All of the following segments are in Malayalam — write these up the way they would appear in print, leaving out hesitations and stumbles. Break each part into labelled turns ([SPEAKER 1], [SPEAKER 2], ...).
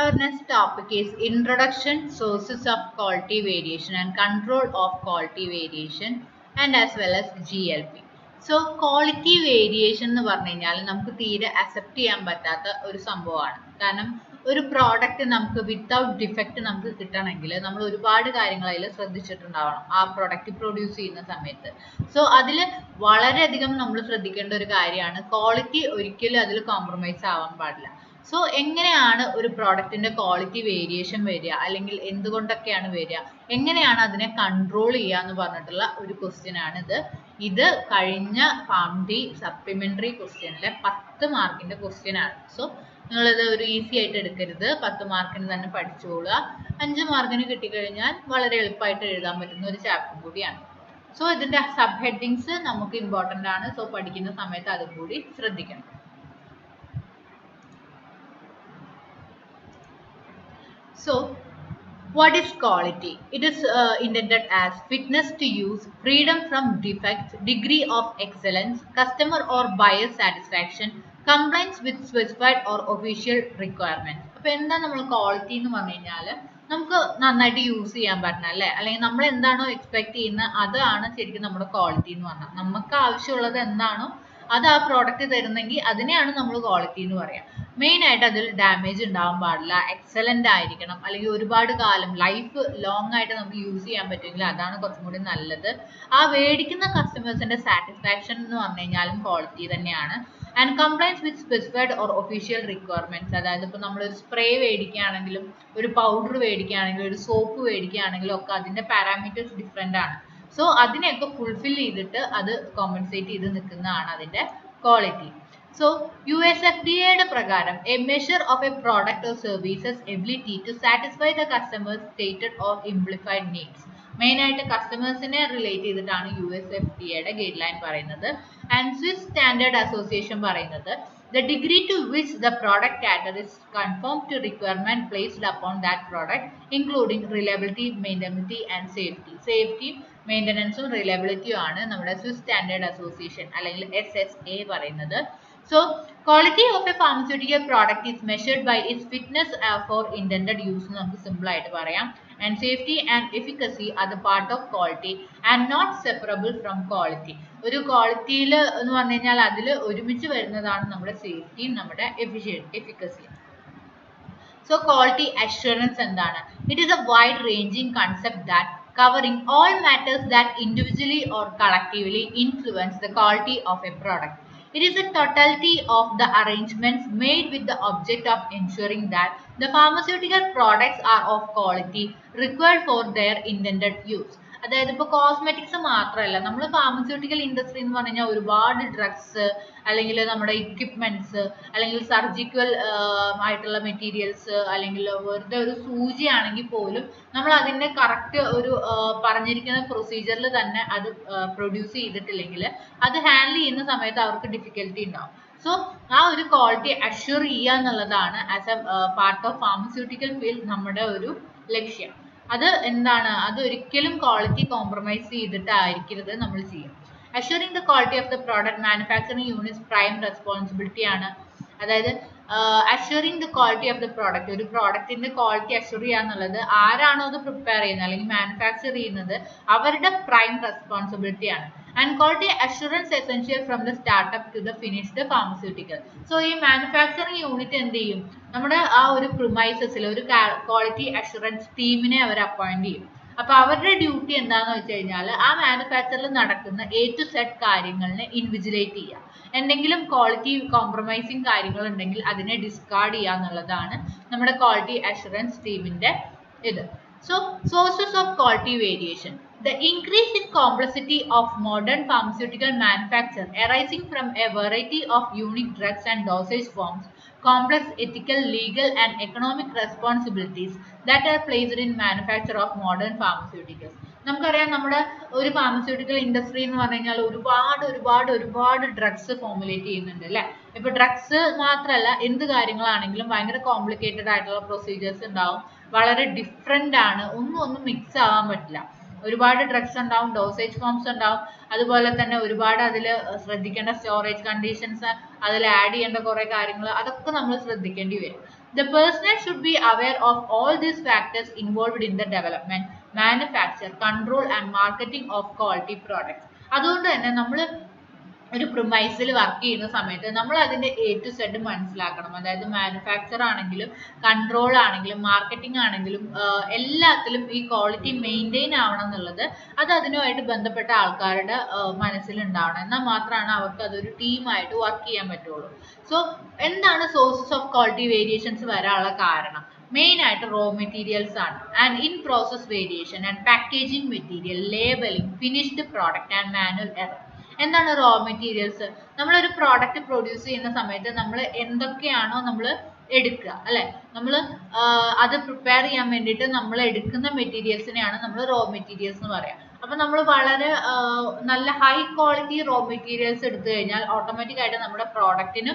[SPEAKER 1] Our next topic is introduction, sources of quality variation and control of quality variation and as well as GLP. So quality variation എന്ന് പറഞ്ഞു കഴിഞ്ഞാൽ നമുക്ക് തീരെ അക്സെപ്റ്റ് ചെയ്യാൻ പറ്റാത്ത ഒരു സംഭവമാണ്. കാരണം ഒരു പ്രോഡക്റ്റ് നമുക്ക് വിത്തൗട്ട് ഡിഫക്റ്റ് നമുക്ക് കിട്ടണമെങ്കിൽ നമ്മൾ ഒരുപാട് കാര്യങ്ങൾ അതിൽ ശ്രദ്ധിച്ചിട്ടുണ്ടാവണം ആ പ്രോഡക്റ്റ് പ്രൊഡ്യൂസ് ചെയ്യുന്ന സമയത്ത്. സോ അതിൽ വളരെയധികം നമ്മൾ ശ്രദ്ധിക്കേണ്ട ഒരു കാര്യമാണ് ക്വാളിറ്റി ഒരിക്കലും അതിൽ കോംപ്രമൈസ് ആവാൻ പാടില്ല. സോ എങ്ങനെയാണ് ഒരു പ്രോഡക്റ്റിന്റെ ക്വാളിറ്റി വേരിയേഷൻ വരിക, അല്ലെങ്കിൽ എന്തുകൊണ്ടൊക്കെയാണ് വരിക, എങ്ങനെയാണ് അതിനെ കൺട്രോൾ ചെയ്യുക എന്ന് പറഞ്ഞിട്ടുള്ള ഒരു ക്വസ്റ്റ്യൻ ആണ് ഇത്. ഇത് കഴിഞ്ഞ ഫാംഡി സപ്ലിമെന്ററി ക്വസ്റ്റ്യനിലെ 10 മാർക്കിന്റെ ക്വസ്റ്റ്യൻ ആണ്. സോ നിങ്ങളിത് ഒരു ഈസി ആയിട്ട് എടുക്കരുത്, 10 മാർക്കിന് തന്നെ പഠിച്ചോളുക. 5 മാർക്കിന് കിട്ടിക്കഴിഞ്ഞാൽ വളരെ എളുപ്പമായിട്ട് എഴുതാൻ പറ്റുന്ന ഒരു ചാപ്റ്റർ കൂടിയാണ്. സോ ഇതിന്റെ സബ് ഹെഡിങ്സ് നമുക്ക് ഇമ്പോർട്ടൻ്റ് ആണ്. സോ പഠിക്കുന്ന സമയത്ത് അതും കൂടി ശ്രദ്ധിക്കണം. So, what is quality? It is intended as fitness to use, freedom from defects, degree of excellence, customer or buyer satisfaction, compliance with specified or official requirements. അപ്പോൾ എന്താ നമ്മൾ ക്വാളിറ്റി എന്ന് പറഞ്ഞു കഴിഞ്ഞാൽ നമുക്ക് നന്നായിട്ട് യൂസ് ചെയ്യാൻ പറ്റണം അല്ലേ, അല്ലെങ്കിൽ നമ്മൾ എന്താണോ എക്സ്പെക്ട് ചെയ്യുന്നത് അതാണ് ശരിക്കും നമ്മുടെ ക്വാളിറ്റി എന്ന് പറഞ്ഞാൽ. നമുക്ക് ആവശ്യമുള്ളത് എന്താണോ അത് ആ പ്രോഡക്റ്റ് തരുന്നെങ്കിൽ അതിനെയാണ് നമ്മൾ ക്വാളിറ്റി എന്ന് പറയാം. മെയിൻ ആയിട്ട് അതിൽ ഡാമേജ് ഉണ്ടാവാൻ പാടില്ല, എക്സലന്റ് ആയിരിക്കണം, അല്ലെങ്കിൽ ഒരുപാട് കാലം ലൈഫ് ലോങ് ആയിട്ട് നമുക്ക് യൂസ് ചെയ്യാൻ പറ്റുമെങ്കിൽ അതാണ് കുറച്ചും കൂടി നല്ലത്. ആ മേടിക്കുന്ന കസ്റ്റമേഴ്സിന്റെ സാറ്റിസ്ഫാക്ഷൻ എന്ന് പറഞ്ഞു കഴിഞ്ഞാലും ക്വാളിറ്റി തന്നെയാണ്. And compliance with specified or official requirements, അതായത് ഇപ്പോൾ നമ്മളൊരു സ്പ്രേ മേടിക്കുകയാണെങ്കിലും ഒരു പൗഡർ മേടിക്കുകയാണെങ്കിലും ഒരു സോപ്പ് മേടിക്കുകയാണെങ്കിലും ഒക്കെ അതിന്റെ പാരാമീറ്റേഴ്സ് ഡിഫറെൻ്റ് ആണ്. സോ അതിനെയൊക്കെ ഫുൾഫിൽ ചെയ്തിട്ട് അത് കോമ്പൻസേറ്റ് ചെയ്ത് നിൽക്കുന്നതാണ് അതിന്റെ ക്വാളിറ്റി. So, USFDA പ്രകാരം a measure of a product or services ability to satisfy the customer's stated or implied needs. Main ആയിട്ട് കസ്റ്റമേഴ്സിനെ റിലേറ്റ് ചെയ്തിട്ടാണ് USFDA ഗൈഡ് ലൈൻ പറയുന്നത്. ആൻഡ് സ്വിസ് സ്റ്റാൻഡേർഡ് അസോസിയേഷൻ പറയുന്നത് the degree to which the product category is conform to requirement placed upon that product, including reliability, maintainability and safety. Safety, maintenance ഉം reliability ആണ് നമ്മുടെ സ്വിസ് സ്റ്റാൻഡേർഡ് അസോസിയേഷൻ അല്ലെങ്കിൽ SSA പറയുന്നത്. So, quality of a pharmaceutical product is measured by its fitness for intended use. നമുക്ക് സിമ്പിൾ ആയിട്ട് പറയാം. And safety and efficacy are the part of quality and not separable from quality. ഒരു ക്വാളിറ്റിയിൽ എന്ന് പറഞ്ഞു കഴിഞ്ഞാൽ അതിൽ ഒരുമിച്ച് വരുന്നതാണ് നമ്മുടെ സേഫ്റ്റിയും നമ്മുടെ എഫിക്കസിയും. So, quality assurance എന്താണ്? It is a wide ranging concept that covering all matters that individually or collectively influence the quality of a product. It is a totality of the arrangements made with the object of ensuring that the pharmaceutical products are of quality required for their intended use. അതായത് ഇപ്പോൾ കോസ്മെറ്റിക്സ് മാത്രമല്ല, നമ്മൾ ഫാർമസ്യൂട്ടിക്കൽ ഇൻഡസ്ട്രി എന്ന് പറഞ്ഞു കഴിഞ്ഞാൽ ഒരുപാട് ഡ്രഗ്സ് അല്ലെങ്കിൽ നമ്മുടെ ഇക്വിപ്മെന്റ്സ് അല്ലെങ്കിൽ സർജിക്കൽ ആയിട്ടുള്ള മെറ്റീരിയൽസ് അല്ലെങ്കിൽ വെറുതെ ഒരു സൂചി ആണെങ്കിൽ പോലും നമ്മൾ അതിൻ്റെ കറക്റ്റ് ഒരു പറഞ്ഞിരിക്കുന്ന പ്രൊസീജിയറിൽ തന്നെ അത് പ്രൊഡ്യൂസ് ചെയ്തിട്ടില്ലെങ്കിൽ അത് ഹാൻഡിൽ ചെയ്യുന്ന സമയത്ത് അവർക്ക് ഡിഫിക്കൽറ്റി ഉണ്ടാവും. സോ ആ ഒരു ക്വാളിറ്റി അഷ്യൂർ ചെയ്യുക എന്നുള്ളതാണ് as A part of pharmaceutical field നമ്മുടെ ഒരു ലക്ഷ്യം. അത് എന്താണ്, അത് ഒരിക്കലും ക്വാളിറ്റി കോംപ്രമൈസ് ചെയ്തിട്ടായിരിക്കരുത് നമ്മൾ ചെയ്യുക. Assuring the quality of the product manufacturing units prime responsibility ആണ്. അതായത് assuring the quality of the product, ഒരു പ്രോഡക്റ്റിന്റെ ക്വാളിറ്റി അഷ്യൂർ ചെയ്യുക എന്നുള്ളത് ആരാണോ അത് പ്രിപ്പയർ ചെയ്യുന്നത് അല്ലെങ്കിൽ മാനുഫാക്ചർ ചെയ്യുന്നത് അവരുടെ പ്രൈം റെസ്പോൺസിബിലിറ്റി ആണ്. And quality assurance essential from the startup to the finished pharmaceutical. So ഈ മാനുഫാക്ചറിംഗ് യൂണിറ്റ് എന്ത് ചെയ്യും, നമ്മുടെ ആ ഒരു പ്രിമൈസസിൽ ഒരു ക്വാളിറ്റി അഷുറൻസ് ടീമിനെ അവർ അപ്പോയിന്റ് ചെയ്യും. അപ്പൊ അവരുടെ ഡ്യൂട്ടി എന്താന്ന് വെച്ച് കഴിഞ്ഞാൽ ആ മാനുഫാക്ചറിൽ നടക്കുന്ന A to Z കാര്യങ്ങളിനെ ഇൻവിജിലേറ്റ് ചെയ്യുക. എന്തെങ്കിലും ക്വാളിറ്റി കോംപ്രമൈസിങ് കാര്യങ്ങൾ ഉണ്ടെങ്കിൽ അതിനെ ഡിസ്കാർഡ് ചെയ്യുക എന്നുള്ളതാണ് നമ്മുടെ ക്വാളിറ്റി അഷുറൻസ് ടീമിന്റെ ഇത്. So, sources of quality variation. The increase in complexity of modern pharmaceutical manufacture arising from a variety of unique drugs and dosage forms, complex ethical, legal and economic responsibilities that are placed in manufacture of modern pharmaceuticals. നമുക്കറിയാം നമ്മുടെ ഒരു ഫാർമസ്യൂട്ടിക്കൽ ഇൻഡസ്ട്രി എന്ന് പറഞ്ഞു കഴിഞ്ഞാൽ ഒരുപാട് ഡ്രഗ്സ് ഫോർമുലേറ്റ് ചെയ്യുന്നുണ്ട് അല്ലേ. ഇപ്പൊ ഡ്രഗ്സ് മാത്രമല്ല എന്ത് കാര്യങ്ങളാണെങ്കിലും ഭയങ്കര കോംപ്ലിക്കേറ്റഡ് ആയിട്ടുള്ള പ്രൊസീജിയേഴ്സ് ഉണ്ടാവും, വളരെ ഡിഫറെന്റ് ആണ്, ഒന്നും മിക്സ് ആവാൻ പറ്റില്ല. ഒരുപാട് ഡ്രഗ്സ് ഉണ്ടാവും, ഡോസേജ് ഫോംസ് ഉണ്ടാവും, അതുപോലെ തന്നെ ഒരുപാട് അതിൽ ശ്രദ്ധിക്കേണ്ട സ്റ്റോറേജ് കണ്ടീഷൻസ്, അതിൽ ആഡ് ചെയ്യേണ്ട കുറെ കാര്യങ്ങൾ, അതൊക്കെ നമ്മൾ ശ്രദ്ധിക്കേണ്ടി വരും. The personnel should be aware of all these factors involved in the development, manufacture, control and marketing of quality products. അതുകൊണ്ട് തന്നെ നമ്മൾ ഒരു പ്രിമൈസിൽ വർക്ക് ചെയ്യുന്ന സമയത്ത് നമ്മൾ അതിന്റെ A to Z മനസ്സിലാക്കണം. അതായത് മാനുഫാക്ചർ ആണെങ്കിലും കൺട്രോൾ ആണെങ്കിലും മാർക്കറ്റിംഗ് ആണെങ്കിലും എല്ലാത്തിലും ഈ ക്വാളിറ്റി മെയിൻറ്റെയിൻ ആവണം എന്നുള്ളത് അത് അതിനുമായിട്ട് ബന്ധപ്പെട്ട ആൾക്കാരുടെ മനസ്സിൽ ഉണ്ടാവണം. എന്നാൽ മാത്രമാണ് അവർക്ക് അതൊരു ടീമായിട്ട് വർക്ക് ചെയ്യാൻ പറ്റുള്ളൂ. സോ എന്താണ് സോഴ്സസ് ഓഫ് ക്വാളിറ്റി വേരിയേഷൻസ് വരാനുള്ള കാരണം? മെയിൻ ആയിട്ട് റോ മെറ്റീരിയൽസ് ആണ്. And in process variation and packaging material, labelling, finished product and manual error. എന്താണ് റോ മെറ്റീരിയൽസ്? നമ്മളൊരു പ്രോഡക്റ്റ് പ്രൊഡ്യൂസ് ചെയ്യുന്ന സമയത്ത് നമ്മൾ എന്തൊക്കെയാണോ നമ്മൾ എടുക്കുക അല്ലെ, നമ്മൾ അത് പ്രിപ്പയർ ചെയ്യാൻ വേണ്ടിയിട്ട് നമ്മൾ എടുക്കുന്ന മെറ്റീരിയൽസിനെയാണ് നമ്മൾ റോ മെറ്റീരിയൽസ് എന്ന് പറയാം. അപ്പൊ നമ്മൾ വളരെ നല്ല ഹൈ ക്വാളിറ്റി റോ മെറ്റീരിയൽസ് എടുത്തു കഴിഞ്ഞാൽ ഓട്ടോമാറ്റിക് ആയിട്ട് നമ്മുടെ പ്രോഡക്റ്റിന്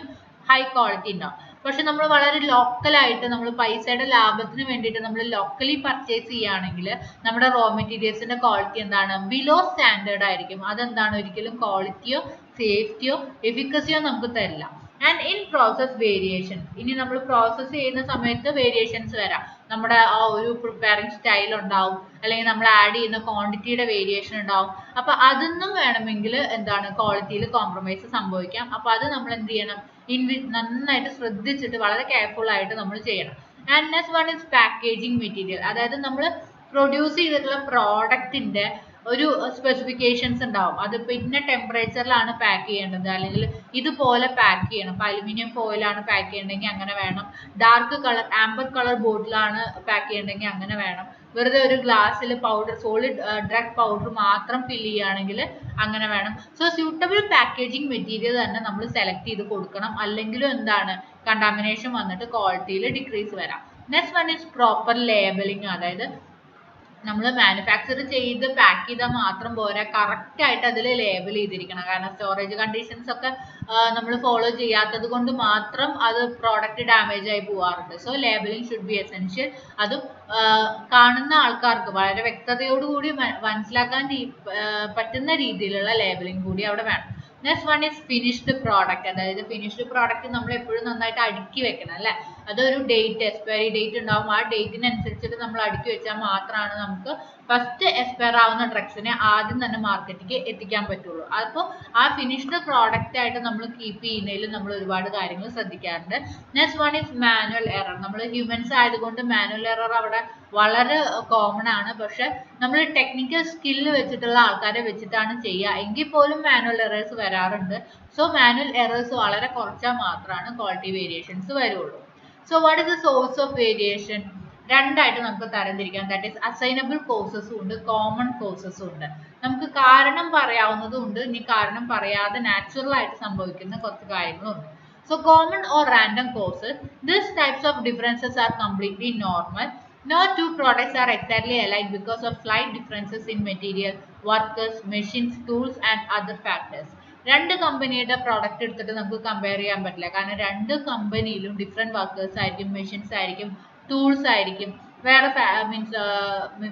[SPEAKER 1] ഹൈ ക്വാളിറ്റി ഉണ്ടാവും. പക്ഷെ നമ്മൾ വളരെ ലോക്കലായിട്ട് നമ്മൾ പൈസയുടെ ലാഭത്തിന് വേണ്ടിയിട്ട് നമ്മൾ ലോക്കലി പർച്ചേസ് ചെയ്യുകയാണെങ്കിൽ നമ്മുടെ റോ മെറ്റീരിയൽസിന്റെ ക്വാളിറ്റി എന്താണ്? ബിലോ സ്റ്റാൻഡേർഡ് ആയിരിക്കും. അതെന്താണ്? ഒരിക്കലും ക്വാളിറ്റിയോ സേഫ്റ്റിയോ എഫിക്കസിയോ നമുക്ക് തരില്ല. ആൻഡ് ഇൻ പ്രോസസ് വേരിയേഷൻസ്, ഇനി നമ്മൾ പ്രോസസ്സ് ചെയ്യുന്ന സമയത്ത് വേരിയേഷൻസ് വരാം. നമ്മുടെ ആ ഒരു പ്രിപ്പയറിംഗ് സ്റ്റൈൽ ഉണ്ടാവും, അല്ലെങ്കിൽ നമ്മൾ ആഡ് ചെയ്യുന്ന ക്വാണ്ടിറ്റിയുടെ വേരിയേഷൻ ഉണ്ടാവും. അപ്പൊ അതൊന്നും വേണമെങ്കിൽ എന്താണ് ക്വാളിറ്റിയിൽ കോംപ്രമൈസ് സംഭവിക്കാം. അപ്പൊ അത് നമ്മൾ എന്ത് ചെയ്യണം? നന്നായിട്ട് ശ്രദ്ധിച്ചിട്ട് വളരെ കെയർഫുൾ ആയിട്ട് നമ്മൾ ചെയ്യണം. And next one is packaging material. അതായത് നമ്മൾ പ്രൊഡ്യൂസ് ചെയ്തിട്ടുള്ള പ്രോഡക്റ്റിന്റെ ഒരു സ്പെസിഫിക്കേഷൻസ് ഉണ്ടാവും. അതിപ്പോൾ ഇന്ന ടെമ്പറേച്ചറിലാണ് പാക്ക് ചെയ്യേണ്ടത്, അല്ലെങ്കിൽ ഇതുപോലെ പാക്ക് ചെയ്യണം. ഇപ്പോൾ അലുമിനിയം ഫോയിലാണ് പാക്ക് ചെയ്യണമെങ്കിൽ അങ്ങനെ വേണം. ഡാർക്ക് കളർ ആംബർ കളർ ബോട്ടിലാണ് പാക്ക് ചെയ്യണമെങ്കിൽ അങ്ങനെ വേണം. വെറുതെ ഒരു ഗ്ലാസ്സിൽ പൗഡർ സോളിഡ് ഡ്രഗ് പൗഡർ മാത്രം ഫില്ല് ചെയ്യുകയാണെങ്കിൽ അങ്ങനെ വേണം. സോ സ്യൂട്ടബിൾ പാക്കേജിംഗ് മെറ്റീരിയൽ തന്നെ നമ്മൾ സെലക്ട് ചെയ്ത് കൊടുക്കണം. അല്ലെങ്കിലും എന്താണ് കണ്ടാമിനേഷൻ വന്നിട്ട് ക്വാളിറ്റിയിൽ ഡിക്രീസ് വരാം. Next one is proper labelling. അതായത് നമ്മൾ മാനുഫാക്ചർ ചെയ്ത് പാക്ക് ചെയ്താൽ മാത്രം പോരാ, കറക്റ്റ് ആയിട്ട് അതിൽ ലേബൽ ചെയ്തിരിക്കണം. കാരണം സ്റ്റോറേജ് കണ്ടീഷൻസ് ഒക്കെ നമ്മൾ ഫോളോ ചെയ്യാത്തത് കൊണ്ട് മാത്രം അത് പ്രോഡക്റ്റ് ഡാമേജ് ആയി പോവാറുണ്ട്. So labelling should be essential. അതും കാണുന്ന ആൾക്കാർക്ക് വളരെ വ്യക്തതയോടുകൂടി മനസ്സിലാക്കാൻ പറ്റുന്ന രീതിയിലുള്ള ലേബലിംഗ് കൂടി അവിടെ വേണം. Next one is finished product. അതായത് ഫിനിഷ്ഡ് പ്രോഡക്റ്റ് നമ്മൾ എപ്പോഴും നന്നായിട്ട് അടുക്കി വെക്കണം അല്ലെ. അതൊരു ഡേറ്റ്, എക്സ്പയറി ഡേറ്റ് ഉണ്ടാവും. ആ ഡേറ്റിനനുസരിച്ചിട്ട് നമ്മൾ അടുക്കി വെച്ചാൽ മാത്രമാണ് നമുക്ക് ഫസ്റ്റ് എക്സ്പയർ ആവുന്ന ഡ്രഗ്സിനെ ആദ്യം തന്നെ മാർക്കറ്റിലേക്ക് എത്തിക്കാൻ പറ്റുള്ളൂ. അപ്പോൾ ആ ഫിനിഷ്ഡ് പ്രോഡക്റ്റ് ആയിട്ട് നമ്മൾ കീപ്പ് ചെയ്യുന്നതിൽ നമ്മൾ ഒരുപാട് കാര്യങ്ങൾ ശ്രദ്ധിക്കാറുണ്ട്. Next one is manual error. നമ്മൾ ഹ്യൂമൻസ് ആയതുകൊണ്ട് മാനുവൽ എറർ അവിടെ വളരെ കോമൺ ആണ്. പക്ഷെ നമ്മൾ ടെക്നിക്കൽ സ്കില്ല് വെച്ചിട്ടുള്ള ആൾക്കാരെ വെച്ചിട്ടാണ് ചെയ്യുക എങ്കിൽ പോലും മാനുവൽ എറേഴ്സ് വരാറുണ്ട്. സോ മാനുവൽ എറേഴ്സ് വളരെ കുറച്ചാൽ മാത്രമാണ് ക്വാളിറ്റി വേരിയേഷൻസ് വരുള്ളൂ. So what is the source of variation? രണ്ടായിട്ട് നമുക്ക് തരംതിരിക്കാം. ദാറ്റ് ഈസ് അസൈനബിൾ കോസസും ഉണ്ട്, കോമൺ കോസസും ഉണ്ട്. നമുക്ക് കാരണം പറയാവുന്നതും ഉണ്ട്, ഇനി കാരണം പറയാതെ നാച്ചുറൽ ആയിട്ട് സംഭവിക്കുന്ന കുറച്ച് കാര്യങ്ങളും ഉണ്ട്. So common or random causes, these types of differences are completely normal. No two products are exactly alike because of slight differences in material, workers, machines, tools and other factors. രണ്ട് കമ്പനിയുടെ പ്രോഡക്റ്റ് എടുത്തിട്ട് നമുക്ക് കമ്പയർ ചെയ്യാൻ പറ്റില്ല. കാരണം രണ്ട് കമ്പനിയിലും ഡിഫറെന്റ് വർക്കേഴ്സ് ആയിരിക്കും, മെഷീൻസ് ആയിരിക്കും, ടൂൾസ് ആയിരിക്കും, വേറെ മീൻസ്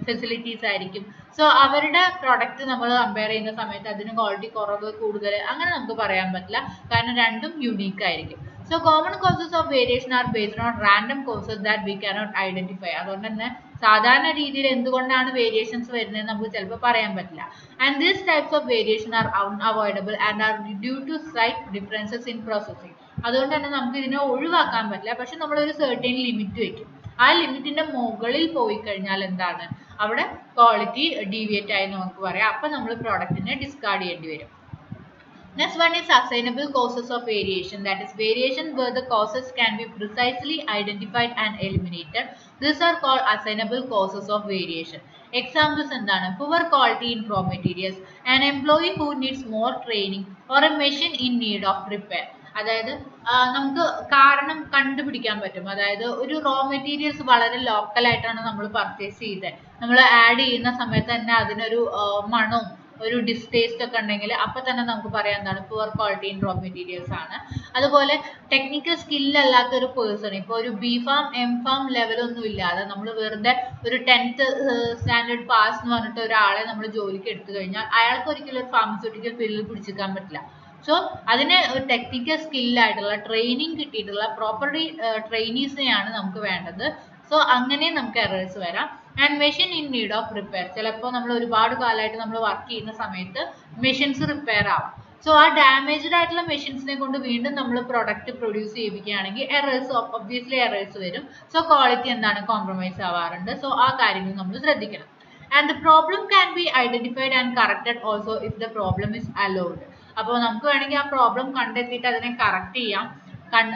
[SPEAKER 1] ഫെസിലിറ്റീസ് ആയിരിക്കും. സോ അവരുടെ പ്രൊഡക്റ്റ് നമ്മൾ കമ്പയർ ചെയ്യുന്ന സമയത്ത് അതിന് ക്വാളിറ്റി കുറവ് കൂടുതൽ അങ്ങനെ നമുക്ക് പറയാൻ പറ്റില്ല. കാരണം രണ്ടും യുണീക്ക് ആയിരിക്കും. So common causes of variation are based on random causes that we cannot identify. അതുകൊണ്ട് തന്നെ സാധാരണ രീതിയിൽ എന്തുകൊണ്ടാണ് വേരിയേഷൻസ് വരുന്നത് നമുക്ക് ചിലപ്പോൾ പറയാൻ പറ്റില്ല. And these types of variation are unavoidable and are due to slight differences in processing. അതുകൊണ്ട് തന്നെ നമുക്ക് ഇതിനെ ഒഴിവാക്കാൻ പറ്റില്ല. പക്ഷെ നമ്മളൊരു സെർട്ടൈൻ ലിമിറ്റ് വെക്കും. ആ ലിമിറ്റിന്റെ മുകളിൽ പോയി കഴിഞ്ഞാൽ എന്താണ് അവിടെ ക്വാളിറ്റി ഡീവിയേറ്റ് ആയി നമുക്ക് പറയാം. അപ്പൊ നമ്മൾ പ്രോഡക്റ്റിനെ ഡിസ്കാർഡ് ചെയ്യേണ്ടി വരും. Next one is assignable causes of variation. That is variation where the causes can be precisely identified and eliminated. These are called assignable causes of variation. Examples എന്താണ്? Poor quality in raw materials, an employee who needs more training, or a machine in need of repair. അതായത് നമുക്ക് കാരണം കണ്ടുപിടിക്കാൻ പറ്റും. അതായത് ഒരു റോ മെറ്റീരിയൽസ് വളരെ ലോക്കൽ ആയിട്ടാണ് നമ്മൾ പർച്ചേസ് ചെയ്തത്, നമ്മൾ ആഡ് ചെയ്യുന്ന സമയത്ത് തന്നെ അതിനൊരു മണവും ഒരു ഡിസ്റ്റേസ്റ്റ് ഒക്കെ ഉണ്ടെങ്കിൽ അപ്പൊ തന്നെ നമുക്ക് പറയാം എന്താണ് poor quality in raw materials ആണ്. അതുപോലെ ടെക്നിക്കൽ സ്കില്ലല്ലാത്ത ഒരു പേഴ്സൺ, ഇപ്പോൾ ഒരു ബി ഫാം എം ഫാം ലെവലൊന്നും ഇല്ലാതെ നമ്മൾ വെറുതെ ഒരു 10th സ്റ്റാൻഡേർഡ് പാസ് എന്ന് പറഞ്ഞിട്ട് ഒരാളെ നമ്മൾ ജോലിക്ക് എടുത്തു കഴിഞ്ഞാൽ അയാൾക്ക് ഒരിക്കലും ഒരു ഫാർമസ്യൂട്ടിക്കൽ ഫീൽഡിൽ പിടിച്ചെടുക്കാൻ പറ്റില്ല. സോ അതിന് ടെക്നിക്കൽ സ്കില്ലായിട്ടുള്ള ട്രെയിനിങ് കിട്ടിയിട്ടുള്ള പ്രോപ്പർലി ട്രെയിനീസിനെയാണ് നമുക്ക് വേണ്ടത്. സോ അങ്ങനെ നമുക്ക് എറേഴ്സ് വരാം. And machine in need of repair, ചിലപ്പോൾ നമ്മൾ ഒരുപാട് കാലമായിട്ട് നമ്മൾ വർക്ക് ചെയ്യുന്ന സമയത്ത് മെഷീൻസ് റിപ്പയർ ആവാം. സോ ആ ഡാമേജ്ഡ് ആയിട്ടുള്ള മെഷീൻസിനെ കൊണ്ട് വീണ്ടും നമ്മൾ പ്രൊഡക്റ്റ് പ്രൊഡ്യൂസ് ചെയ്യിപ്പിക്കുകയാണെങ്കിൽ എറേഴ്സ് ഒബ്വിയസ്ലി എറേഴ്സ് വരും. സോ ക്വാളിറ്റി എന്താണ് കോംപ്രമൈസ് ആവാറുണ്ട്. സോ ആ കാര്യങ്ങൾ നമ്മൾ ശ്രദ്ധിക്കണം. And the problem can be identified and corrected also if the problem is allowed. അപ്പോൾ നമുക്ക് വേണമെങ്കിൽ ആ പ്രോബ്ലം കണ്ടെത്തിയിട്ട് അതിനെ കറക്റ്റ് ചെയ്യാം,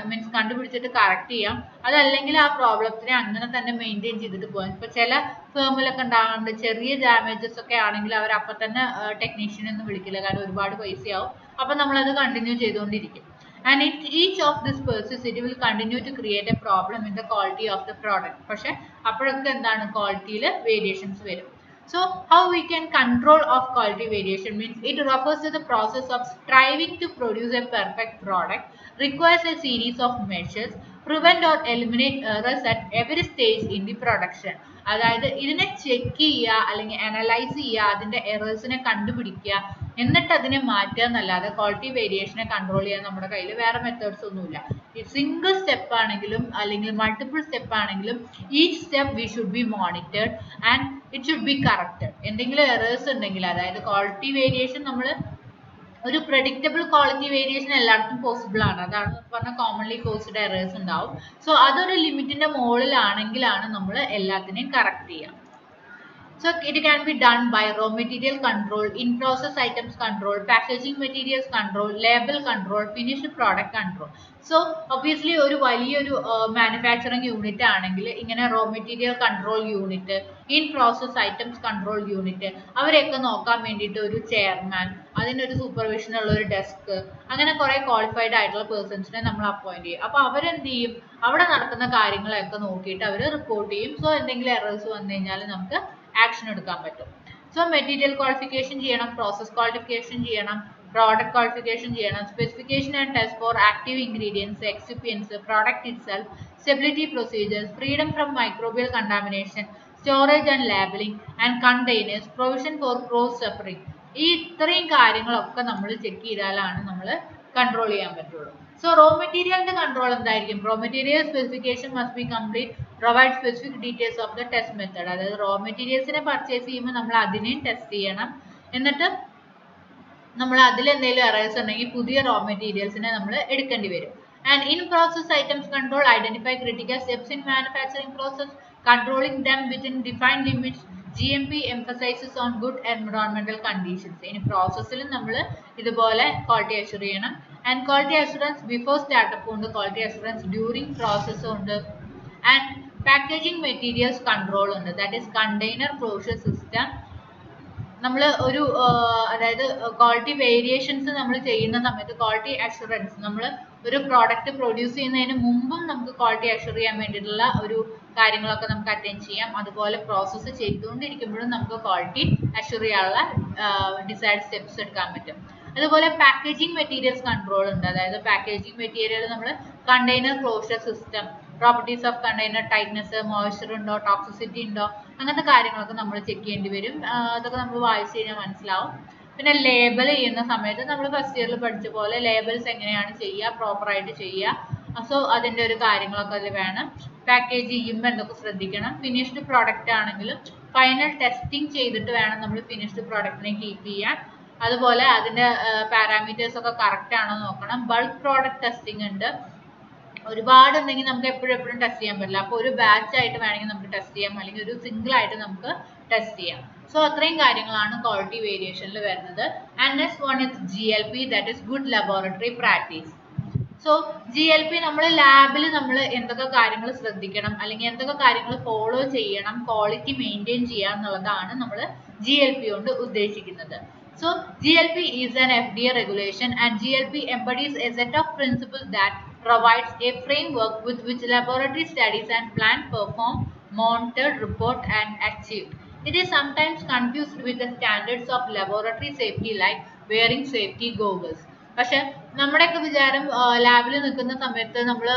[SPEAKER 1] മീൻസ് കണ്ടുപിടിച്ചിട്ട് കറക്റ്റ് ചെയ്യാം. അതല്ലെങ്കിൽ ആ പ്രോബ്ലത്തിനെ അങ്ങനെ തന്നെ മെയിൻറ്റെയിൻ ചെയ്തിട്ട് പോകാം. ഇപ്പൊ ചില ഫേമിലൊക്കെ ഉണ്ടാകാറുണ്ട്, ചെറിയ ഡാമേജസ് ഒക്കെ ആണെങ്കിൽ അവർ അപ്പം തന്നെ ടെക്നീഷ്യനെ ഒന്നും വിളിക്കില്ല, കാരണം ഒരുപാട് പൈസയാവും. അപ്പം നമ്മളത് കണ്ടിന്യൂ ചെയ്തുകൊണ്ടിരിക്കും. And each of this persists, it will continue to create a problem in the quality of the product. പക്ഷെ അപ്പോഴൊക്കെ എന്താണ് ക്വാളിറ്റിയിൽ വേരിയേഷൻസ് വരും. So how we can control of quality variation means it refers to the process of striving to produce a perfect product, requires a series of measures, prevent or eliminate errors at every stage in the production. അതായത് ഇതിനെ ചെക്ക് ചെയ്യുക അല്ലെങ്കിൽ അനലൈസ് ചെയ്യുക, അതിന്റെ എറേഴ്സിനെ കണ്ടുപിടിക്കുക, എന്നിട്ട് അതിനെ മാറ്റുക എന്നല്ലാതെ ക്വാളിറ്റി വേരിയേഷനെ കൺട്രോൾ ചെയ്യാൻ നമ്മുടെ കയ്യിൽ വേറെ മെത്തേഡ്സ് ഒന്നുമില്ല. സിംഗിൾ സ്റ്റെപ്പ് ആണെങ്കിലും അല്ലെങ്കിൽ മൾട്ടിപ്പിൾ സ്റ്റെപ്പ് ആണെങ്കിലും each step we should be monitored and it should be corrected. എന്തെങ്കിലും എറേഴ്സ് ഉണ്ടെങ്കിൽ, അതായത് ക്വാളിറ്റി വേരിയേഷൻ നമ്മൾ ഒരു പ്രഡിക്റ്റബിൾ ക്വാളിറ്റി വേരിയേഷൻ എല്ലായിടത്തും പോസിബിൾ ആണ്. അതാണ് പറഞ്ഞാൽ കോമൺലി കോസ്ഡ് എറേഴ്സ് ഉണ്ടാവും. സോ അതൊരു ലിമിറ്റിന്റെ മുകളിലാണെങ്കിലാണ് നമ്മൾ എല്ലാത്തിനെയും കറക്റ്റ് ചെയ്യുക. So it can be done by raw material control, in-process items control, packaging materials control, label control, finished product control. So obviously ഒരു വലിയൊരു മാനുഫാക്ചറിങ് യൂണിറ്റ് ആണെങ്കിൽ ഇങ്ങനെ raw material control unit, in-process items control unit, അവരെയൊക്കെ നോക്കാൻ വേണ്ടിയിട്ട് ഒരു ചെയർമാൻ, അതിനൊരു സൂപ്പർവിഷൻ ഉള്ള ഒരു ഡെസ്ക്, അങ്ങനെ കുറെ ക്വാളിഫൈഡ് ആയിട്ടുള്ള പേഴ്സൺസിനെ നമ്മൾ അപ്പോയിന്റ് ചെയ്യും. അപ്പോൾ അവരെന്ത് ചെയ്യും, അവിടെ നടക്കുന്ന കാര്യങ്ങളൊക്കെ നോക്കിയിട്ട് അവർ റിപ്പോർട്ട് ചെയ്യും. സോ എന്തെങ്കിലും എറേഴ്സ് വന്നു കഴിഞ്ഞാൽ നമുക്ക് ആക്ഷൻ എടുക്കാൻ പറ്റും. സോ മെറ്റീരിയൽ ക്വാളിഫിക്കേഷൻ ചെയ്യണം, പ്രോസസ് ക്വാളിഫിക്കേഷൻ ചെയ്യണം, പ്രോഡക്റ്റ് ക്വാളിഫിക്കേഷൻ ചെയ്യണം, specification and test for active ingredients, excipients, product itself, stability procedures, freedom from microbial contamination, storage and labelling and containers, provision for cross separating. ഈ ഇത്രയും കാര്യങ്ങളൊക്കെ നമ്മൾ ചെക്ക് ചെയ്താലാണ് നമ്മൾ കൺട്രോൾ ചെയ്യാൻ പറ്റുള്ളൂ. സോ റോ മെറ്റീരിയലിന്റെ കൺട്രോൾ എന്തായിരിക്കും? Raw material specification must be complete, provide specific details of the test method. അതായത് റോ മെറ്റീരിയൽസിനെ പർച്ചേസ് ചെയ്യുമ്പോൾ നമ്മൾ അതിനെയും ടെസ്റ്റ് ചെയ്യണം. എന്നിട്ട് നമ്മൾ അതിൽ എന്തെങ്കിലും എറേഴ്സ് ഉണ്ടെങ്കിൽ പുതിയ റോ മെറ്റീരിയൽസിനെ നമ്മൾ എടുക്കേണ്ടി വരും. And in process items control, identify critical steps in manufacturing process, controlling them within defined limits. GMP emphasizes on good environmental conditions. ഇനി പ്രോസസ്സിൽ നമ്മൾ ഇതുപോലെ ക്വാളിറ്റി അഷ്യൂർ ചെയ്യണം. And quality assurance before startup ഉണ്ട്, ക്വാളിറ്റി അഷുറൻസ് ഡ്യൂറിങ് പ്രോസസ് ഉണ്ട്. ആൻഡ് പാക്കേജിംഗ് മെറ്റീരിയൽസ് കൺട്രോൾ ഉണ്ട്, that is container closure system. നമ്മൾ ഒരു അതായത് ക്വാളിറ്റി വേരിയേഷൻസ് നമ്മൾ ചെയ്യുന്ന സമയത്ത് ക്വാളിറ്റി അഷുറൻസ്, നമ്മൾ ഒരു പ്രോഡക്റ്റ് പ്രൊഡ്യൂസ് ചെയ്യുന്നതിന് മുമ്പും നമുക്ക് ക്വാളിറ്റി അഷുർ ചെയ്യാൻ വേണ്ടിയിട്ടുള്ള ഒരു കാര്യങ്ങളൊക്കെ നമുക്ക് അറ്റൻഡ് ചെയ്യാം. അതുപോലെ പ്രോസസ്സ് ചെയ്തുകൊണ്ടിരിക്കുമ്പോഴും നമുക്ക് ക്വാളിറ്റി അഷുർ ചെയ്യാനുള്ള ഡിസൈഡ് സ്റ്റെപ്സ് എടുക്കാൻ പറ്റും. അതുപോലെ പാക്കേജിംഗ് മെറ്റീരിയൽസ് കൺട്രോൾ ഉണ്ട്, അതായത് പാക്കേജിംഗ് മെറ്റീരിയൽ നമ്മൾ container closure system, properties of container, tightness, moisture ഉണ്ടോ, ടോക്സിസിറ്റി ഉണ്ടോ, അങ്ങനത്തെ കാര്യങ്ങളൊക്കെ നമ്മൾ ചെക്ക് ചെയ്യേണ്ടി വരും. അതൊക്കെ നമ്മൾ വായിച്ചു കഴിഞ്ഞാൽ മനസ്സിലാവും. പിന്നെ ലേബൽ ചെയ്യുന്ന സമയത്ത് നമ്മൾ ഫസ്റ്റ് ഇയറിൽ പഠിച്ച പോലെ ലേബൽസ് എങ്ങനെയാണ് ചെയ്യുക, പ്രോപ്പറായിട്ട് ചെയ്യുക. സോ അതിൻ്റെ ഒരു കാര്യങ്ങളൊക്കെ അതിൽ വേണം. പാക്കേജ് ചെയ്യുമ്പോൾ എന്തൊക്കെ ശ്രദ്ധിക്കണം. ഫിനിഷ്ഡ് പ്രോഡക്റ്റ് ആണെങ്കിലും ഫൈനൽ ടെസ്റ്റിംഗ് ചെയ്തിട്ട് വേണം നമ്മൾ ഫിനിഷ്ഡ് പ്രോഡക്റ്റിനെ കീപ്പ് ചെയ്യാൻ. അതുപോലെ അതിൻ്റെ പാരാമീറ്റേഴ്സ് ഒക്കെ കറക്റ്റ് ആണോ നോക്കണം. ബൾക്ക് പ്രോഡക്റ്റ് ടെസ്റ്റിംഗ് ഉണ്ട്, ഒരുപാട് ഉണ്ടെങ്കിൽ നമുക്ക് എപ്പോഴും ടെസ്റ്റ് ചെയ്യാൻ പറ്റില്ല. അപ്പോൾ ഒരു ബാച്ച് ആയിട്ട് വേണമെങ്കിൽ നമുക്ക് ടെസ്റ്റ് ചെയ്യാം, അല്ലെങ്കിൽ ഒരു സിംഗിൾ ആയിട്ട് നമുക്ക് ടെസ്റ്റ് ചെയ്യാം. സോ അത്രയും കാര്യങ്ങളാണ് ക്വാളിറ്റി വേരിയേഷനിൽ വരുന്നത്. And next one is GLP, that is good laboratory practice. So GLP നമ്മൾ ലാബിൽ നമ്മൾ എന്തൊക്കെ കാര്യങ്ങൾ ശ്രദ്ധിക്കണം, അല്ലെങ്കിൽ എന്തൊക്കെ കാര്യങ്ങൾ ഫോളോ ചെയ്യണം, ക്വാളിറ്റി മെയിൻറ്റെയിൻ ചെയ്യുക എന്നുള്ളതാണ് നമ്മൾ GLP കൊണ്ട് ഉദ്ദേശിക്കുന്നത്. So GLP is an FDA regulation, and GLP embodies a set of principles that provides a framework with which laboratory studies and planned, perform, monitored, report and achieved. It is sometimes confused with the standards of laboratory safety like wearing safety goggles. പക്ഷെ നമ്മുടെയൊക്കെ വിചാരം ലാബിൽ നിൽക്കുന്ന സമയത്ത് നമ്മൾ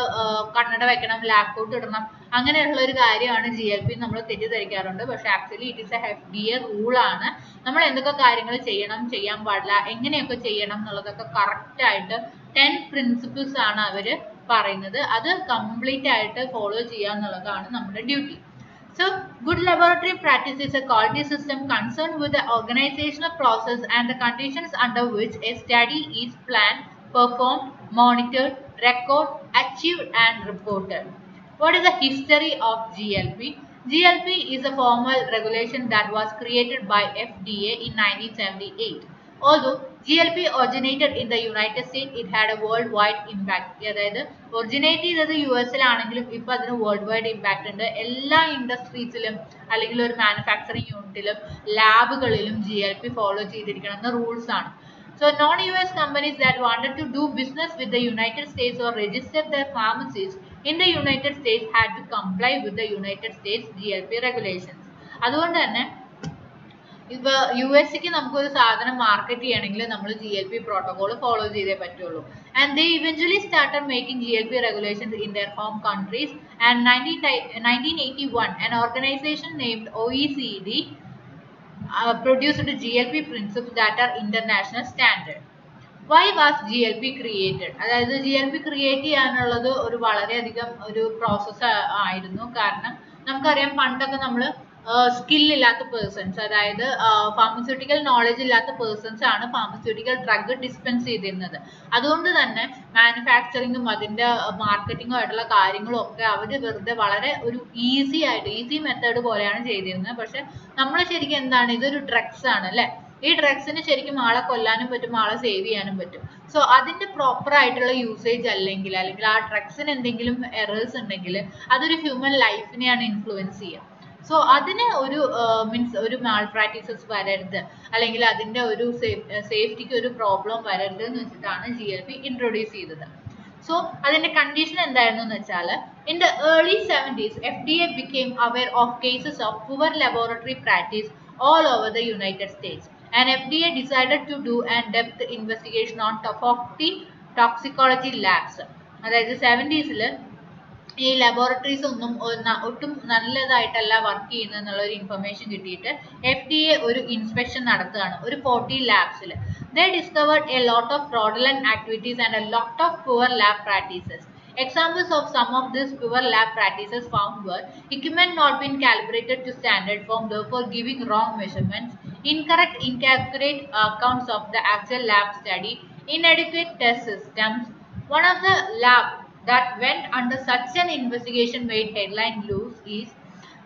[SPEAKER 1] കണ്ണട വെക്കണം, ലാബ് കോട്ട് ഇടണം, അങ്ങനെയുള്ള ഒരു കാര്യമാണ് GLP. നമ്മൾ തെറ്റിദ്ധരിക്കാറുണ്ട്. പക്ഷെ actually it is A FDA rule ആണ്. നമ്മൾ എന്തൊക്കെ കാര്യങ്ങൾ ചെയ്യണം, ചെയ്യാൻ പാടില്ല, എങ്ങനെയൊക്കെ ചെയ്യണം എന്നുള്ളതൊക്കെ കറക്റ്റ് ആയിട്ട് 10 പ്രിൻസിപ്പിൾസ് ആണ് അവർ പറയുന്നത്. അത് കംപ്ലീറ്റ് ആയിട്ട് ഫോളോ ചെയ്യുക എന്നുള്ളതാണ് നമ്മുടെ duty. So, good laboratory practice is a quality system concerned with the organizational process and the conditions under which a study is planned, performed, monitored, recorded, achieved, and reported. What is the history of GLP? GLP is a formal regulation that was created by FDA in 1978. Although GLP originated in the United States, it had a worldwide impact. അതായത് ഒറിജിനേറ്റ് ചെയ്തത് US-ലാണെങ്കിലും ഇപ്പൊ അതിന് വേൾഡ് വൈഡ് ഇമ്പാക്ട് ഉണ്ട്. എല്ലാ ഇൻഡസ്ട്രീസിലും അല്ലെങ്കിൽ ഒരു മാനുഫാക്ചറിങ് യൂണിറ്റിലും ലാബുകളിലും GLP ഫോളോ ചെയ്തിരിക്കണം എന്ന റൂൾസ് ആണ്. So non-US companies that wanted to do business with the United States or register their pharmacies in the United States had to comply with the United States GLP regulations. അതുകൊണ്ട് തന്നെ ഇപ്പൊ US-ക്ക് നമുക്കൊരു സാധനം മാർക്കറ്റ് ചെയ്യണമെങ്കിൽ നമ്മൾ GLP പ്രോട്ടോകോൾ ഫോളോ ചെയ്തേ പറ്റുള്ളൂ. And they eventually started making GLP regulations in their home countries. And 1981, an organization named OECD produced GLP principles that are international standard. Why was GLP created? അതായത് GLP ക്രിയേറ്റ് ചെയ്യാനുള്ളത് ഒരു വളരെയധികം ഒരു പ്രോസസ്സ് ആയിരുന്നു. കാരണം നമുക്കറിയാം പണ്ടൊക്കെ നമ്മൾ സ്കില്ലില്ലാത്ത പേഴ്സൺസ്, അതായത് ഫാർമസ്യൂട്ടിക്കൽ നോളജ് ഇല്ലാത്ത പേഴ്സൺസ് ആണ് ഫാർമസ്യൂട്ടിക്കൽ ഡ്രഗ് ഡിസ്പെൻസ് ചെയ്തിരുന്നത്. അതുകൊണ്ട് തന്നെ മാനുഫാക്ചറിങ്ങും അതിൻ്റെ മാർക്കറ്റിങ്ങും ആയിട്ടുള്ള കാര്യങ്ങളും ഒക്കെ അവർ വെറുതെ വളരെ ഒരു ഈസി മെത്തേഡ് പോലെയാണ് ചെയ്തിരുന്നത്. പക്ഷെ നമ്മൾ ശരിക്കും എന്താണ്, ഇതൊരു ഡ്രഗ്സ് ആണ് അല്ലേ? ഈ ഡ്രഗ്സിന് ശരിക്കും ആളെ കൊല്ലാനും പറ്റും, ആളെ സേവ് ചെയ്യാനും പറ്റും. സോ അതിന്റെ പ്രോപ്പർ ആയിട്ടുള്ള യൂസേജ് അല്ലെങ്കിൽ ആ ഡ്രഗ്സിന് എന്തെങ്കിലും എറേഴ്സ് ഉണ്ടെങ്കിൽ അതൊരു ഹ്യൂമൻ ലൈഫിനെയാണ് ഇൻഫ്ലുവൻസ് ചെയ്യുക. സോ അതിന് ഒരു മീൻസ് ഒരു മാൾ പ്രാക്ടീസസ് വരരുത്, അല്ലെങ്കിൽ അതിന്റെ ഒരു സേഫ്റ്റിക്ക് ഒരു പ്രോബ്ലം വരരുത് എന്ന് വെച്ചിട്ടാണ് GLP ഇൻട്രൊഡ്യൂസ് ചെയ്തത്. സോ അതിന്റെ കണ്ടീഷൻ എന്തായിരുന്നു എന്ന് വെച്ചാൽ, in the early 70s FDA became aware of cases of poor laboratory practice all over the United States, and FDA decided to do an depth investigation on 40 toxicology labs. അതായത് 70s ഈ ലബോറട്ടറീസ് ഒന്നും ഒട്ടും നല്ലതായിട്ടല്ല വർക്ക് ചെയ്യുന്നത് എന്നുള്ള ഒരു ഇൻഫർമേഷൻ കിട്ടിയിട്ട് FDA ഒരു ഇൻസ്പെക്ഷൻ നടത്തുകയാണ് ഒരു 40 ലാബ്സിൽ. They discovered a lot of fraudulent activities and a lot of poor lab practices. Examples of some of these poor lab practices found were equipment not being calibrated to standard form, therefore giving wrong measurements, incorrect, inaccurate accounts of the actual lab study, inadequate test systems. One of the lab that went under such an investigation made headline news is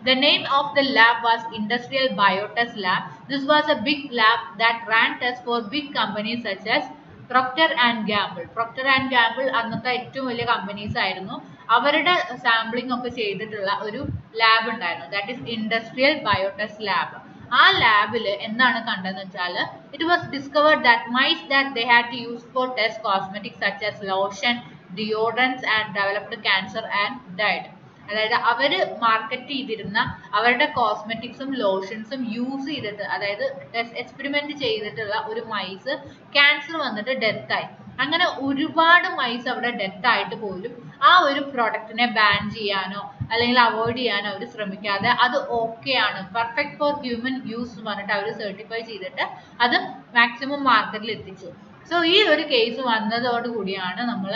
[SPEAKER 1] the name of the lab was Industrial Biotest Lab. This was a big lab that ran tests for big companies such as Procter and Gamble. Procter and Gamble അന്നത്തെ ഏറ്റവും വലിയ കമ്പനീസ് ആയിരുന്നു. അവരുടെ സാമ്പിളിംഗ് ഒക്കെ ചെയ്തിട്ടുള്ള ഒരു ലാബ് ഉണ്ടായിരുന്നു, that is industrial biotest lab. ആ ലാബിൽ എന്താണ് കണ്ടതെന്ന് വെച്ചാൽ, it was discovered that mice that they had to use for test cosmetics such as lotion, deodorants and developed cancer and died. അതായത് അവർ മാർക്കറ്റ് ചെയ്തിരുന്ന അവരുടെ കോസ്മെറ്റിക്സും ലോഷൻസും യൂസ് ചെയ്തിട്ട്, അതായത് എക്സ്പെരിമെന്റ് ചെയ്തിട്ടുള്ള ഒരു മൈസ് ക്യാൻസർ വന്നിട്ട് ഡെത്തായി. അങ്ങനെ ഒരുപാട് മൈസ് അവിടെ ഡെത്തായിട്ട് പോലും ആ ഒരു പ്രോഡക്റ്റിനെ ബാൻ ചെയ്യാനോ അല്ലെങ്കിൽ അവോയ്ഡ് ചെയ്യാനോ അവർ ശ്രമിക്കാതെ അത് ഓക്കെ ആണ്, പെർഫെക്റ്റ് ഫോർ ഹ്യൂമൻ യൂസ് എന്ന് പറഞ്ഞിട്ട് അവർ സർട്ടിഫൈ ചെയ്തിട്ട് അത് മാക്സിമം മാർക്കറ്റിൽ എത്തിച്ചു. സോ ഈ ഒരു കേസ് വന്നതോടുകൂടിയാണ് നമ്മൾ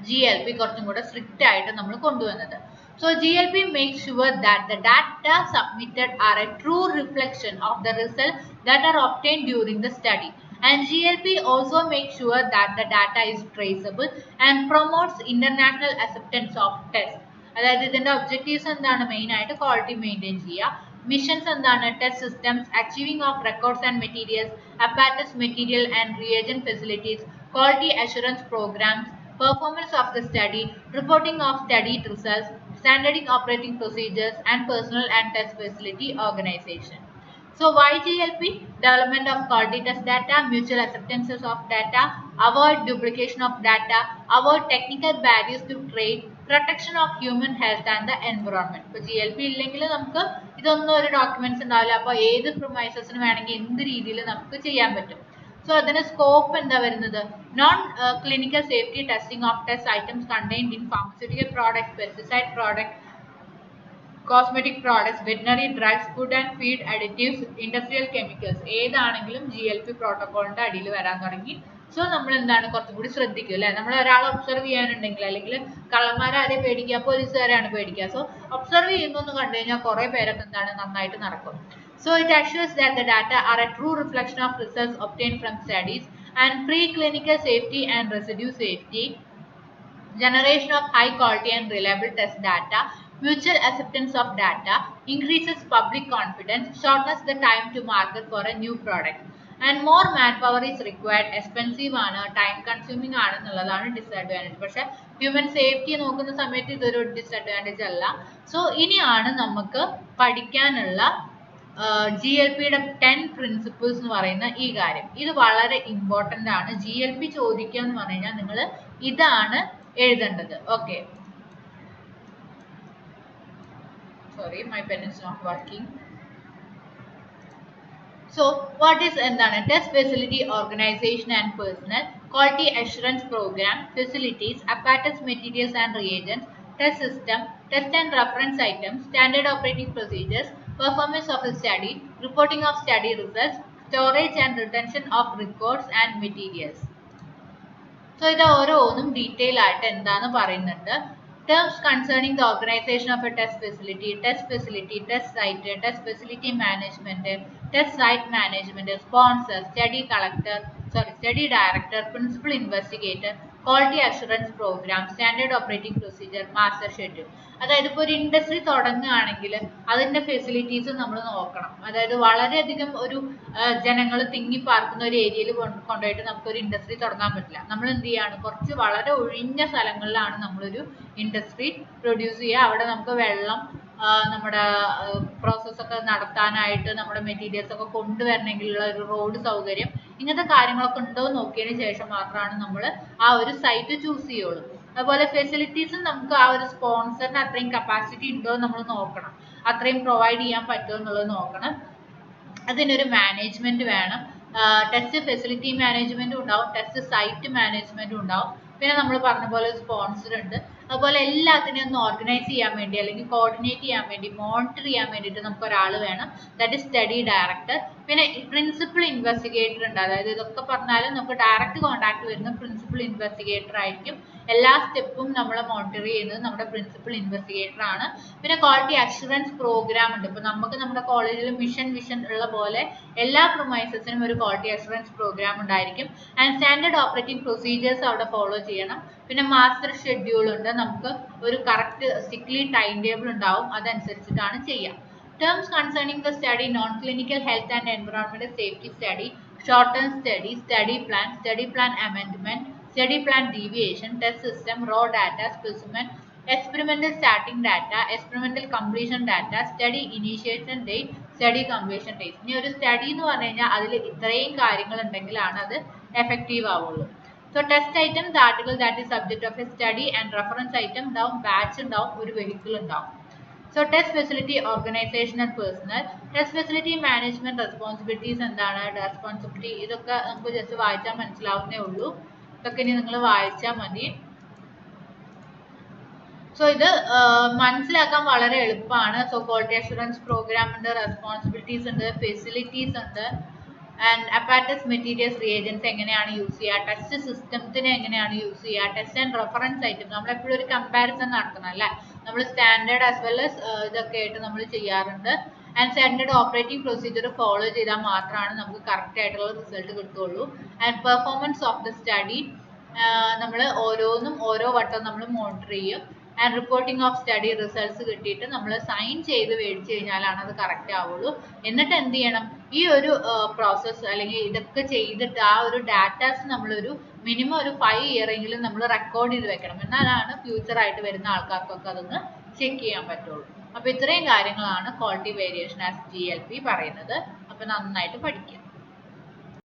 [SPEAKER 1] GLP കുറച്ചും കൂടെ സ്ട്രിക്റ്റ് ആയിട്ട് നമ്മൾ കൊണ്ടുവന്നത്. So GLP makes sure that the data submitted are a true reflection of the results that are obtained during the study. And GLP also makes sure that the data is traceable and promotes international acceptance of tests. അതായത് ഇതിന്റെ ഒബ്ജക്റ്റീവ്സ് എന്താണ്? മെയിൻ ആയിട്ട് ക്വാളിറ്റി മെയിൻറ്റെയിൻ ചെയ്യുക. മിഷൻസ് എന്താണ്? Test systems, achieving of records and materials, apparatus, material and reagent facilities, quality assurance programs, performance of the study, reporting of studied results, standardizing operating procedures, and personnel and test facility organization. So why GLP? Development of quality test data, mutual acceptances of data, avoid duplication of data, avoid technical barriers to trade, protection of human health and the environment. ഇപ്പോൾ GLP ഇല്ലെങ്കിൽ നമുക്ക് ഇതൊന്നും ഒരു ഡോക്യുമെന്റ്സ് ഉണ്ടാവില്ല. അപ്പോൾ ഏത് പ്രൊമൈസസിന് വേണമെങ്കിൽ എന്ത് രീതിയിൽ നമുക്ക് ചെയ്യാൻ പറ്റും. സോ അതിന് സ്കോപ്പ് എന്താ വരുന്നത്? Non clinical safety testing of test items contained in pharmaceutical product, pesticide product, cosmetic products, veterinary drugs, food and feed additives, industrial chemicals, ഏതാണെങ്കിലും GLP പ്രോട്ടോകോളിന്റെ അടിയിൽ വരാൻ തുടങ്ങി. സോ നമ്മൾ എന്താണ് കുറച്ചും കൂടി ശ്രദ്ധിക്കും അല്ലെ. നമ്മൾ ഒരാളെ ഒബ്സർവ് ചെയ്യാനുണ്ടെങ്കിൽ അല്ലെങ്കിൽ കള്ളന്മാരെ പേടിക്കുക, പോലീസുകാരെയാണ് പേടിക്കുക. സോ ഒബ്സർവ് ചെയ്യുന്നു കണ്ടു കഴിഞ്ഞാൽ കുറെ പേരൊക്കെ എന്താണ് നന്നായിട്ട് നടക്കും. So it assures that the data are a true reflection of results obtained from studies and preclinical safety and residue safety, generation of high quality and reliable test data, mutual acceptance of data, increases public confidence, shortens the time to market for a new product, and more manpower is required, expensive ആണ്, time consuming ആണെന്നുള്ളതാണ് ഡിസഡ്വാൻറ്റേജ്. പക്ഷെ ഹ്യൂമൻ സേഫ്റ്റി നോക്കുന്ന സമയത്ത് ഇതൊരു ഡിസഡ്വാൻറ്റേജ് അല്ല. സോ ഇനിയാണ് നമുക്ക് പഠിക്കാനുള്ള GLPയുടെ 10 പ്രിൻസിപ്പിൾസ് എന്ന് പറയുന്ന ഈ കാര്യം. ഇത് വളരെ ഇമ്പോർട്ടൻ്റ് ആണ്. GLP ചോദിക്കുക എന്ന് പറഞ്ഞു കഴിഞ്ഞാൽ നിങ്ങൾ ഇതാണ് എഴുതേണ്ടത്. Okay, sorry, my pen is not working. So what is എന്താണ് test facility organisation and personnel, quality assurance programme, facilities, apparatus materials and reagents, test system, test and reference items, standard operating procedures, performance of a study, reporting of study results, storage and retention of records and materials. So ഇത് ഓരോന്നും ഡീറ്റെയിൽ ആയിട്ട് എന്താന്ന് പറയുന്നുണ്ട്. Terms concerning the organization of a test facility, test site, test facility management, test site management, sponsor, study director, principal investigator, quality assurance program, standard operating procedure, master schedule. അതായത് ഇപ്പോൾ ഒരു ഇൻഡസ്ട്രി തുടങ്ങുകയാണെങ്കിൽ അതിൻ്റെ ഫെസിലിറ്റീസ് നമ്മൾ നോക്കണം. അതായത് വളരെയധികം ഒരു ജനങ്ങൾ തിങ്ങി പാർക്കുന്ന ഒരു ഏരിയയിൽ കൊണ്ടുപോയിട്ട് നമുക്കൊരു ഇൻഡസ്ട്രി തുടങ്ങാൻ പറ്റില്ല. നമ്മൾ എന്ത് ചെയ്യാണ്, കുറച്ച് വളരെ ഒഴിഞ്ഞ സ്ഥലങ്ങളിലാണ് നമ്മളൊരു ഇൻഡസ്ട്രി പ്രൊഡ്യൂസ് ചെയ്യുക. അവിടെ നമുക്ക് വെള്ളം, നമ്മുടെ പ്രോസസ് ഒക്കെ നടത്താനായിട്ട് നമ്മുടെ മെറ്റീരിയൽസ് ഒക്കെ കൊണ്ടുവരണമെങ്കിലുള്ള ഒരു റോഡ് സൗകര്യം, ഇങ്ങനത്തെ കാര്യങ്ങളൊക്കെ ഉണ്ടോ എന്ന് നോക്കിയതിന് ശേഷം മാത്രമാണ് നമ്മൾ ആ ഒരു സൈറ്റ് ചൂസ് ചെയ്യുള്ളൂ. അതുപോലെ ഫെസിലിറ്റീസും നമുക്ക് ആ ഒരു സ്പോൺസറിന് അത്രയും കപ്പാസിറ്റി ഉണ്ടോ എന്ന് നമ്മൾ നോക്കണം, അത്രയും പ്രൊവൈഡ് ചെയ്യാൻ പറ്റുമോ എന്നുള്ളത് നോക്കണം. അതിനൊരു മാനേജ്മെന്റ് വേണം. ടെസ്റ്റ് ഫെസിലിറ്റി മാനേജ്മെന്റും ഉണ്ടാവും, ടെസ്റ്റ് സൈറ്റ് മാനേജ്മെന്റും ഉണ്ടാവും. പിന്നെ നമ്മൾ പറഞ്ഞ പോലെ സ്പോൺസർ ഉണ്ട്. അതുപോലെ എല്ലാത്തിനെയും ഒന്ന് ഓർഗനൈസ് ചെയ്യാൻ വേണ്ടി അല്ലെങ്കിൽ കോർഡിനേറ്റ് ചെയ്യാൻ വേണ്ടി, മോണിറ്റർ ചെയ്യാൻ വേണ്ടിയിട്ട് നമുക്ക് ഒരാൾ വേണം, ദാറ്റ് ഇസ് സ്റ്റഡി ഡയറക്ടർ. പിന്നെ പ്രിൻസിപ്പൽ ഇൻവെസ്റ്റിഗേറ്റർ ഉണ്ട്. അതായത് ഇതൊക്കെ പറഞ്ഞാലും നമുക്ക് ഡയറക്റ്റ് കോൺടാക്ട് വരുന്ന പ്രിൻസിപ്പൽ ഇൻവെസ്റ്റിഗേറ്റർ ആയിരിക്കും. എല്ലാ സ്റ്റെപ്പും നമ്മൾ മോണിറ്റർ ചെയ്യുന്നത് നമ്മുടെ പ്രിൻസിപ്പൽ ഇൻവെസ്റ്റിഗേറ്റർ ആണ്. പിന്നെ ക്വാളിറ്റി അഷുറൻസ് പ്രോഗ്രാം ഉണ്ട്. ഇപ്പോൾ നമുക്ക് നമ്മുടെ കോളേജിൽ വിഷൻ ഉള്ള പോലെ എല്ലാ പ്രൊമൈസസിനും ഒരു ക്വാളിറ്റി അഷുറൻസ് പ്രോഗ്രാം ഉണ്ടായിരിക്കും. ആൻഡ് സ്റ്റാൻഡേർഡ് ഓപ്പറേറ്റിംഗ് പ്രൊസീജിയേഴ്സ് അവിടെ ഫോളോ ചെയ്യണം. പിന്നെ മാസ്റ്റർ ഷെഡ്യൂൾ ഉണ്ട്. നമുക്ക് ഒരു കറക്റ്റ് സ്ട്രിക്ട്ലി ടൈം ടേബിൾ ഉണ്ടാവും, അതനുസരിച്ചിട്ടാണ് ചെയ്യുക. Terms concerning the study, non-clinical health and environmental safety study, short-term study, study plan amendment, study plan deviation, test system, raw data, specimen, experimental starting data, experimental completion data, study initiation date, study completion date. ഇനി ഒരു സ്റ്റഡി എന്ന് പറഞ്ഞു കഴിഞ്ഞാൽ അതിൽ ഇത്രയും കാര്യങ്ങൾ ഉണ്ടെങ്കിലാണ് അത് എഫക്റ്റീവ് ആവുള്ളൂ. So test item, the article that is subject of a study, and reference item ഉണ്ടാവും, batch ഉണ്ടാവും, ഒരു വെഹിക്കിൾ ഉണ്ടാവും. So test facility organization and personnel, test facility management responsibilities എന്താണ്, റെസ്പോൺസിബിലിറ്റി, ഇതൊക്കെ നമുക്ക് ജസ്റ്റ് വായിച്ചാൽ മനസ്സിലാവുന്നേ ഉള്ളൂ. ഇതൊക്കെ ഇനി നിങ്ങൾ വായിച്ചാൽ മതി. സോ ഇത് മനസ്സിലാക്കാൻ വളരെ എളുപ്പമാണ്. സോ ക്വാളിറ്റി അഷുറൻസ് പ്രോഗ്രാം ഉണ്ട്, റെസ്പോൺസിബിലിറ്റീസ് ഉണ്ട്, ഫെസിലിറ്റീസ് ഉണ്ട്, ആൻഡ് അപ്പാരറ്റസ് മെറ്റീരിയൽസ് റിയേജൻസ് എങ്ങനെയാണ് യൂസ് ചെയ്യുക, ടെസ്റ്റ് സിസ്റ്റത്തിന് എങ്ങനെയാണ് യൂസ് ചെയ്യുക, ടെസ്റ്റ് ആൻഡ് റെഫറൻസ് ഐറ്റം നമ്മളെപ്പോഴും ഒരു കമ്പാരിസൺ നടത്തണം അല്ലേ. നമ്മൾ സ്റ്റാൻഡേർഡ് ആസ് വെൽ ആസ് ഇതൊക്കെ ആയിട്ട് നമ്മൾ ചെയ്യാറുണ്ട്. And standard operating procedure follow ചെയ്താൽ മാത്രമാണ് നമുക്ക് കറക്റ്റ് ആയിട്ടുള്ള റിസൾട്ട് കിട്ടുകയുള്ളൂ. And performance of the study, നമ്മൾ ഓരോന്നും ഓരോ വട്ടം നമ്മൾ മോണിറ്റർ ചെയ്യും. And reporting of study results കിട്ടിയിട്ട് നമ്മൾ സൈൻ ചെയ്ത് മേടിച്ചു കഴിഞ്ഞാലാണ് അത് കറക്റ്റ് ആവുള്ളൂ. എന്നിട്ട് എന്ത് ചെയ്യണം, ഈ ഒരു പ്രോസസ്സ് അല്ലെങ്കിൽ ഇതൊക്കെ ചെയ്തിട്ട് ആ ഒരു ഡാറ്റാസ് നമ്മളൊരു മിനിമം ഒരു 5 ഇയർ എങ്കിലും നമ്മൾ റെക്കോർഡ് ചെയ്ത് വെക്കണം. എന്നാലാണ് ഫ്യൂച്ചർ ആയിട്ട് വരുന്ന ആൾക്കാർക്കൊക്കെ അതൊന്ന് ചെക്ക് ചെയ്യാൻ പറ്റുള്ളൂ. അപ്പോൾ ഇത്രയും കാര്യങ്ങളാണ് ക്വാളിറ്റി വേരിയേഷൻ ആസ് GLP പറയുന്നത്. അപ്പോൾ നന്നായിട്ട് പഠിക്കുക.